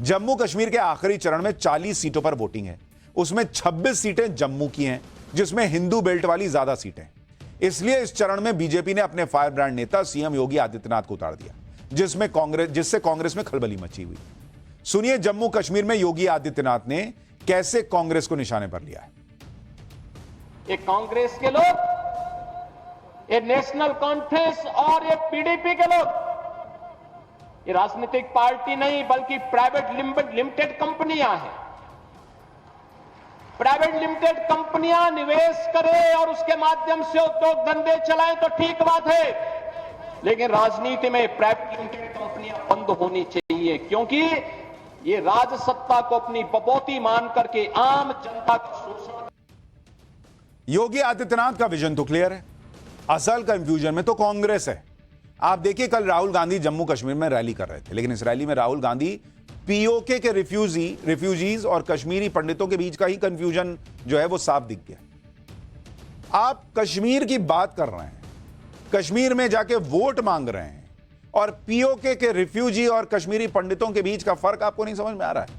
जम्मू कश्मीर के आखिरी चरण में 40 सीटों पर वोटिंग है, उसमें 26 सीटें जम्मू की हैं, जिसमें हिंदू बेल्ट वाली ज्यादा सीटें। इसलिए इस चरण में बीजेपी ने अपने फायर ब्रांड नेता सीएम योगी आदित्यनाथ को उतार दिया, जिससे कांग्रेस में खलबली मची हुई। सुनिए जम्मू कश्मीर में योगी आदित्यनाथ ने कैसे कांग्रेस को निशाने पर लिया है। ये कांग्रेस के लोग, ये नेशनल कॉन्फ्रेंस और ये पीडीपी के लोग, ये राजनीतिक पार्टी नहीं बल्कि प्राइवेट लिमिटेड कंपनियां हैं। प्राइवेट लिमिटेड कंपनियां निवेश करें और उसके माध्यम से उद्योग धंधे चलाएं तो ठीक बात है, लेकिन राजनीति में प्राइवेट लिमिटेड कंपनियां बंद होनी चाहिए, क्योंकि ये राजसत्ता को अपनी बपौती मान करके आम जनता को शोषण। योगी आदित्यनाथ का विजन तो क्लियर है, असल कंफ्यूजन में तो कांग्रेस है। आप देखिए कल राहुल गांधी जम्मू कश्मीर में रैली कर रहे थे, लेकिन इस रैली में राहुल गांधी पीओके के रिफ्यूजीज और कश्मीरी पंडितों के बीच का ही कंफ्यूजन जो है वो साफ दिख गया। आप कश्मीर की बात कर रहे हैं, कश्मीर में जाके वोट मांग रहे हैं, और पीओके के रिफ्यूजी और कश्मीरी पंडितों के बीच का फर्क आपको नहीं समझ में आ रहा है।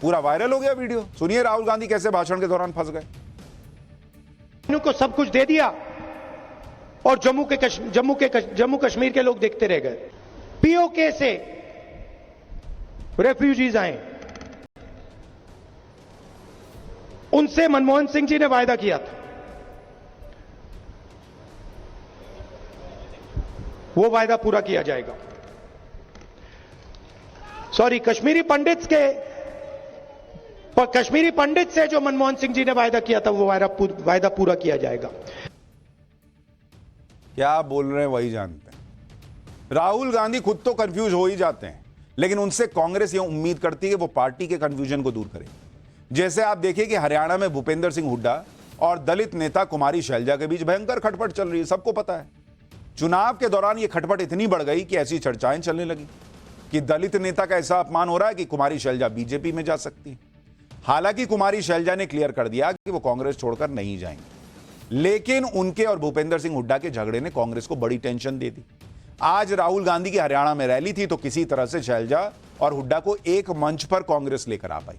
पूरा वायरल हो गया वीडियो। सुनिए राहुल गांधी कैसे भाषण के दौरान फंस गए। इनको सब कुछ दे दिया और जम्मू कश्मीर के लोग देखते रह गए। पीओके से रेफ्यूजीज आए, उनसे मनमोहन सिंह जी ने वायदा किया था, वो वायदा पूरा किया जाएगा। सॉरी, कश्मीरी पंडित से जो मनमोहन सिंह जी ने वायदा किया था वो वायदा पूरा किया जाएगा। क्या बोल रहे हैं वही जानते हैं। राहुल गांधी खुद तो कंफ्यूज हो ही जाते हैं, लेकिन उनसे कांग्रेस ये उम्मीद करती है कि वो पार्टी के कंफ्यूजन को दूर करे। जैसे आप देखिए कि हरियाणा में भूपेंद्र सिंह हुड्डा और दलित नेता कुमारी शैलजा के बीच भयंकर खटपट चल रही है, सबको पता है। चुनाव के दौरान ये खटपट इतनी बढ़ गई कि ऐसी चर्चाएं चलने लगी कि दलित नेता का ऐसा अपमान हो रहा है कि कुमारी शैलजा बीजेपी में जा सकती है। हालांकि कुमारी शैलजा ने क्लियर कर दिया कि वो कांग्रेस छोड़कर नहीं जाएंगे, लेकिन उनके और भूपेंद्र सिंह हुड्डा के झगड़े ने कांग्रेस को बड़ी टेंशन दे दी। आज राहुल गांधी की हरियाणा में रैली थी, तो किसी तरह से शैलजा और हुड्डा को एक मंच पर कांग्रेस लेकर आ पाई।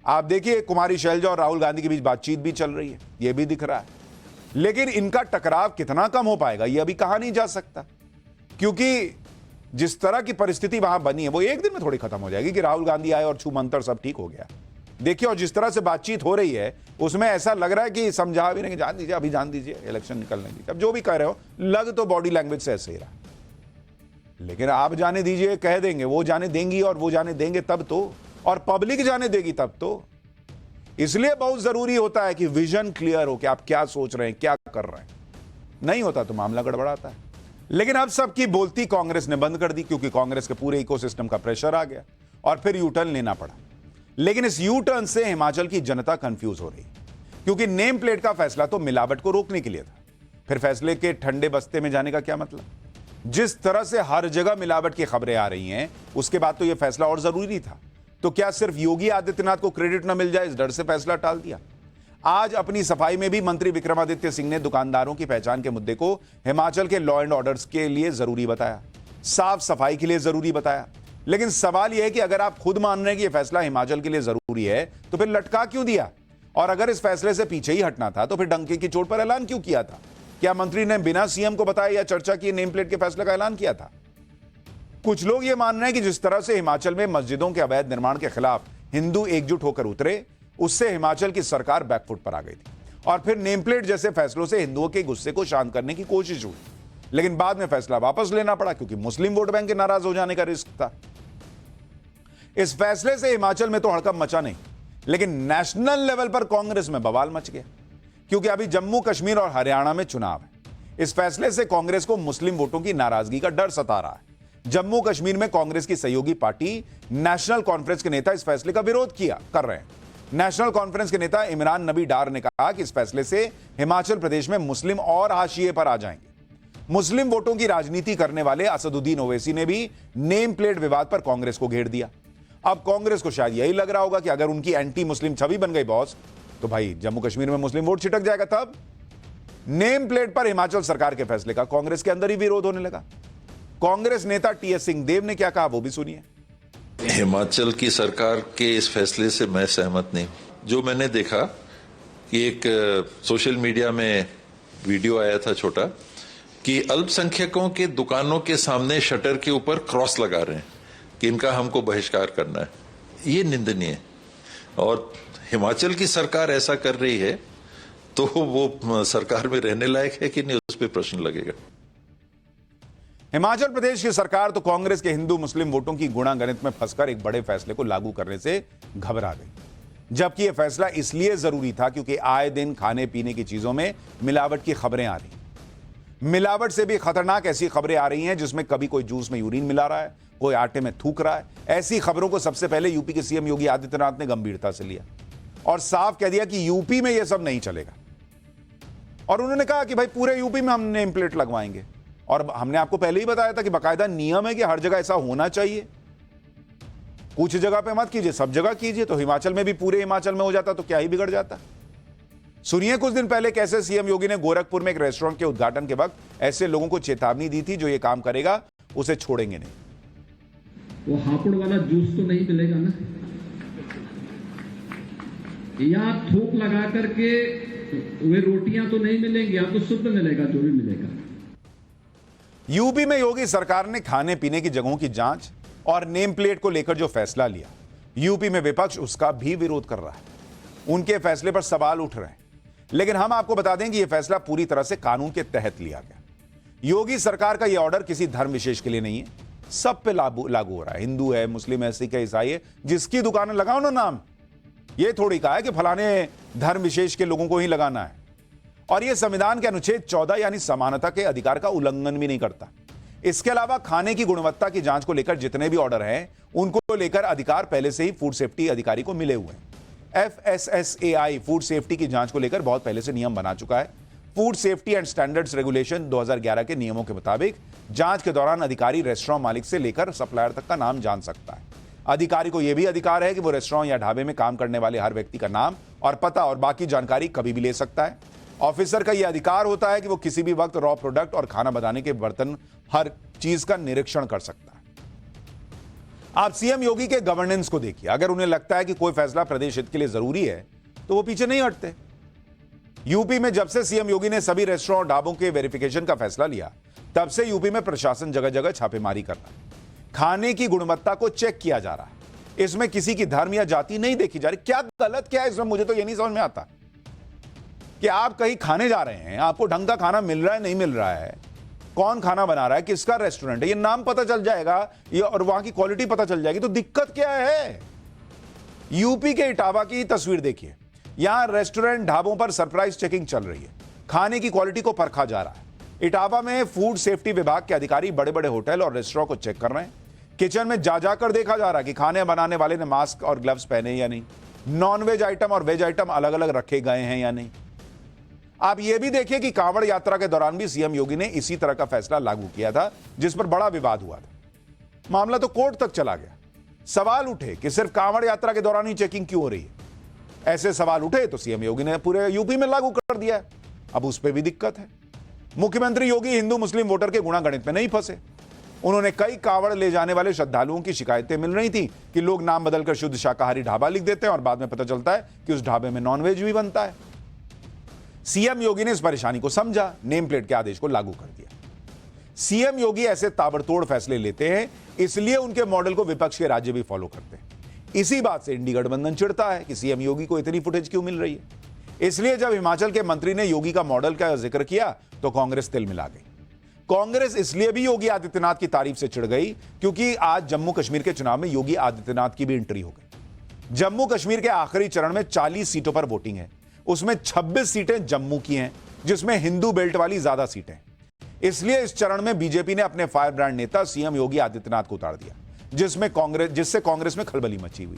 आप देखिए कुमारी शैलजा और राहुल गांधी के बीच बातचीत भी चल रही है, यह भी दिख रहा है, लेकिन इनका टकराव कितना कम हो पाएगा यह अभी कहा नहीं जा सकता, क्योंकि जिस तरह की परिस्थिति वहां बनी है वो एक दिन में थोड़ी खत्म हो जाएगी कि राहुल गांधी आए और छू मंतर सब ठीक हो गया। देखिए, और जिस तरह से बातचीत हो रही है उसमें ऐसा लग रहा है कि समझा भी नहीं, जान दीजिए, अभी जान दीजिए, इलेक्शन निकलने दीजिए। अब जो भी कह रहे हो, लग तो बॉडी लैंग्वेज से ऐसे ही रहा, लेकिन आप जाने दीजिए, कह देंगे, वो जाने देंगी और वो जाने देंगे तब तो, और पब्लिक जाने देगी तब तो। इसलिए बहुत जरूरी होता है कि विजन क्लियर हो कि आप क्या सोच रहे हैं, क्या कर रहे हैं। नहीं होता तो मामला गड़बड़ाता है। लेकिन अब सबकी बोलती कांग्रेस ने बंद कर दी, क्योंकि कांग्रेस के पूरे इकोसिस्टम का प्रेशर आ गया और फिर यू टर्न लेना पड़ा। लेकिन इस यू टर्न से हिमाचल की जनता कंफ्यूज हो रही, क्योंकि नेम प्लेट का फैसला तो मिलावट को रोकने के लिए था। फिर फैसले के ठंडे बस्ते में जाने का क्या मतलब? जिस तरह से हर जगह मिलावट की खबरें आ रही हैं, उसके बाद तो यह फैसला और जरूरी था। तो क्या सिर्फ योगी आदित्यनाथ को क्रेडिट न मिल जाए, इस डर से फैसला टाल दिया? आज अपनी सफाई में भी मंत्री विक्रमादित्य सिंह ने दुकानदारों की पहचान के मुद्दे को हिमाचल के लॉ एंड ऑर्डर्स के लिए जरूरी बताया, साफ सफाई के लिए जरूरी बताया। लेकिन सवाल यह है कि अगर आप खुद मान रहे हैं कि यह फैसला हिमाचल के लिए जरूरी है, तो फिर लटका क्यों दिया? और अगर इस फैसले से पीछे ही हटना था, तो फिर डंके की चोट पर ऐलान क्यों किया था? क्या मंत्री ने बिना सीएम को बताया या चर्चा किए नेम प्लेट के फैसले का ऐलान किया था? कुछ लोग यह मान रहे हैं कि जिस तरह से हिमाचल में मस्जिदों के अवैध निर्माण के खिलाफ हिंदू एकजुट होकर उतरे, उससे हिमाचल की सरकार बैकफुट पर आ गई थी, और फिर नेम प्लेट जैसे फैसलों से हिंदुओं के गुस्से को शांत करने की कोशिश हुई, लेकिन बाद में फैसला वापस लेना पड़ा, क्योंकि मुस्लिम वोट बैंक के नाराज हो जाने का रिस्क था। इस फैसले से हिमाचल में तो हड़कंप मचा नहीं, लेकिन नेशनल लेवल पर कांग्रेस में बवाल मच गया, क्योंकि अभी जम्मू कश्मीर और हरियाणा में चुनाव है। इस फैसले से कांग्रेस को मुस्लिम वोटों की नाराजगी का डर सता रहा है। जम्मू कश्मीर में कांग्रेस की सहयोगी पार्टी नेशनल कॉन्फ्रेंस के नेता इस फैसले का विरोध कर रहे हैं। नेशनल कॉन्फ्रेंस के नेता इमरान नबी डार ने कहा कि इस फैसले से हिमाचल प्रदेश में मुस्लिम और हाशिए पर आ जाएंगे। मुस्लिम वोटों की राजनीति करने वाले असदुद्दीन ओवैसी ने भी नेम प्लेट विवाद पर कांग्रेस को घेर दिया। अब कांग्रेस को शायद यही लग रहा होगा कि अगर उनकी एंटी मुस्लिम छवि बन गई बॉस, तो भाई जम्मू कश्मीर में मुस्लिम वोट छिटक जाएगा। तब नेम प्लेट पर हिमाचल सरकार के फैसले का कांग्रेस के अंदर ही विरोध होने लगा। कांग्रेस नेता टीएस सिंहदेव ने क्या कहा, वो भी सुनिए। हिमाचल की सरकार के इस फैसले से मैं सहमत नहीं। जो मैंने देखा कि एक सोशल मीडिया में वीडियो आया था छोटा कि अल्पसंख्यकों के दुकानों के सामने शटर के ऊपर क्रॉस लगा रहे हैं कि इनका हमको बहिष्कार करना है। ये निंदनीय है और हिमाचल की सरकार ऐसा कर रही है तो वो सरकार में रहने लायक है कि नहीं, उस पर प्रश्न लगेगा। हिमाचल प्रदेश की सरकार तो कांग्रेस के हिंदू मुस्लिम वोटों की गुणागणित में फंसकर एक बड़े फैसले को लागू करने से घबरा गई, जबकि यह फैसला इसलिए जरूरी था क्योंकि आए दिन खाने पीने की चीजों में मिलावट की खबरें आ रही। मिलावट से भी खतरनाक ऐसी खबरें आ रही हैं जिसमें कभी कोई जूस में यूरिन मिला रहा है, कोई आटे में थूक रहा है। ऐसी खबरों को सबसे पहले यूपी के सीएम योगी आदित्यनाथ ने गंभीरता से लिया और साफ कह दिया कि यूपी में यह सब नहीं चलेगा। और उन्होंने कहा कि भाई पूरे यूपी में हम नेम प्लेट लगवाएंगे। और हमने आपको पहले ही बताया था कि बाकायदा नियम है कि हर जगह ऐसा होना चाहिए, कुछ जगह पे मत कीजिए, सब जगह कीजिए। तो हिमाचल में भी पूरे हिमाचल में हो जाता तो क्या ही बिगड़ जाता। सुनिए कुछ दिन पहले कैसे सीएम योगी ने गोरखपुर में एक रेस्टोरेंट के उद्घाटन के वक्त ऐसे लोगों को चेतावनी दी थी जो ये काम करेगा उसे छोड़ेंगे नहीं। वो हापुड़ वाला जूस तो नहीं मिलेगा ना, या थूक लगा करके वे रोटियां तो नहीं मिलेंगी, या तो शुद्ध मिलेगा जो भी मिलेगा। यूपी में योगी सरकार ने खाने पीने की जगहों की जांच और नेम प्लेट को लेकर जो फैसला लिया, यूपी में विपक्ष उसका भी विरोध कर रहा है। उनके फैसले पर सवाल उठ रहे हैं, लेकिन हम आपको बता दें कि यह फैसला पूरी तरह से कानून के तहत लिया गया। योगी सरकार का यह ऑर्डर किसी धर्म विशेष के लिए नहीं है, सब पे लागू हो रहा है। हिंदू है, मुस्लिम है, सिख है, ईसाई है, जिसकी दुकान लगाओ ना नाम। यह थोड़ी कहा है कि फलाने धर्म विशेष के लोगों को ही लगाना है। और यह संविधान के अनुच्छेद 14 यानी समानता के अधिकार का उल्लंघन भी नहीं करता। इसके अलावा खाने की गुणवत्ता की जांच को लेकर जितने भी ऑर्डर हैं उनको लेकर अधिकार पहले से ही फूड सेफ्टी अधिकारी को मिले हुए हैं। FSSAI फूड सेफ्टी की जांच को लेकर बहुत पहले से नियम बना चुका है। Food safety and standards regulation 2011 के नियमों के मुताबिक जांच के दौरान अधिकारी रेस्टोरेंट मालिक से लेकर सप्लायर तक का नाम जान सकता है। अधिकारी को यह भी अधिकार है कि वो रेस्टोरेंट या ढाबे में काम करने वाले हर व्यक्ति का नाम और पता और बाकी जानकारी कभी भी ले सकता है। ऑफिसर का यह अधिकार होता है कि वो किसी भी वक्त रॉ प्रोडक्ट और खाना बनाने के बर्तन हर चीज का निरीक्षण कर सकता है। आप सीएम योगी के गवर्नेंस को देखिए। अगर उन्हें लगता है कि कोई फैसला प्रदेश हित के लिए जरूरी है तो वो पीछे नहीं हटते। यूपी में जब से सीएम योगी ने सभी रेस्टोरेंट और ढाबों के वेरिफिकेशन का फैसला लिया, तब से यूपी में प्रशासन जगह जगह छापेमारी कर रहा है। खाने की गुणवत्ता को चेक किया जा रहा है। इसमें किसी की धर्म या जाति नहीं देखी जा रही। क्या गलत क्या है इसमें, मुझे तो यह नहीं समझ में आता कि आप कहीं खाने जा रहे हैं, आपको ढंग का खाना मिल रहा है नहीं मिल रहा है, कौन खाना बना रहा है, किसका रेस्टोरेंट है, ये नाम पता चल जाएगा ये और वहां की क्वालिटी पता चल जाएगी, तो दिक्कत क्या है। यूपी के इटावा की तस्वीर देखिए। यहां रेस्टोरेंट ढाबों पर सरप्राइज चेकिंग चल रही है, खाने की क्वालिटी को परखा जा रहा है। इटावा में फूड सेफ्टी विभाग के अधिकारी बड़े बड़े होटल और रेस्टोरेंट को चेक कर रहे हैं। किचन में जा जाकर देखा जा रहा है कि खाने बनाने वाले ने मास्क और ग्लव्स पहने या नहीं, नॉनवेज आइटम और वेज आइटम अलग अलग रखे गए हैं या नहीं। आप यह भी देखिए कि कांवड़ यात्रा के दौरान भी सीएम योगी ने इसी तरह का फैसला लागू किया था, जिस पर बड़ा विवाद हुआ था। मामला तो कोर्ट तक चला गया। सवाल उठे कि सिर्फ कांवड़ यात्रा के दौरान ही चेकिंग क्यों हो रही है। ऐसे सवाल उठे तो सीएम योगी ने पूरे यूपी में लागू कर दिया है। अब उस पर भी दिक्कत है। मुख्यमंत्री योगी हिंदू मुस्लिम वोटर के गुणागणित में नहीं फंसे। उन्होंने कई कांवड़ ले जाने वाले श्रद्धालुओं की शिकायतें मिल रही थी कि लोग नाम बदलकर शुद्ध शाकाहारी ढाबा लिख देते हैं और बाद में पता चलता है कि उस ढाबे में नॉनवेज भी बनता है। सीएम योगी ने इस परेशानी को समझा, नेम प्लेट के आदेश को लागू कर दिया। सीएम योगी ऐसे ताबड़तोड़ फैसले लेते हैं, इसलिए उनके मॉडल को विपक्ष के राज्य भी फॉलो करते हैं। इसी बात से इंडी गठबंधन चिढ़ता है कि सीएम योगी को इतनी फुटेज क्यों मिल रही है। इसलिए जब हिमाचल के मंत्री ने योगी का मॉडल का जिक्र किया तो कांग्रेस तिल मिला गई। कांग्रेस इसलिए भी योगी आदित्यनाथ की तारीफ से चिढ़ गई क्योंकि आज जम्मू कश्मीर के चुनाव में योगी आदित्यनाथ की भी एंट्री हो गई। जम्मू कश्मीर के आखिरी चरण में 40 सीटों पर वोटिंग है, उसमें 26 सीटें जम्मू की हैं, जिसमें हिंदू बेल्ट वाली ज्यादा सीटें। इसलिए इस चरण में बीजेपी ने अपने फायर ब्रांड नेता सीएम योगी आदित्यनाथ को उतार दिया, जिससे कांग्रेस में खलबली मची हुई।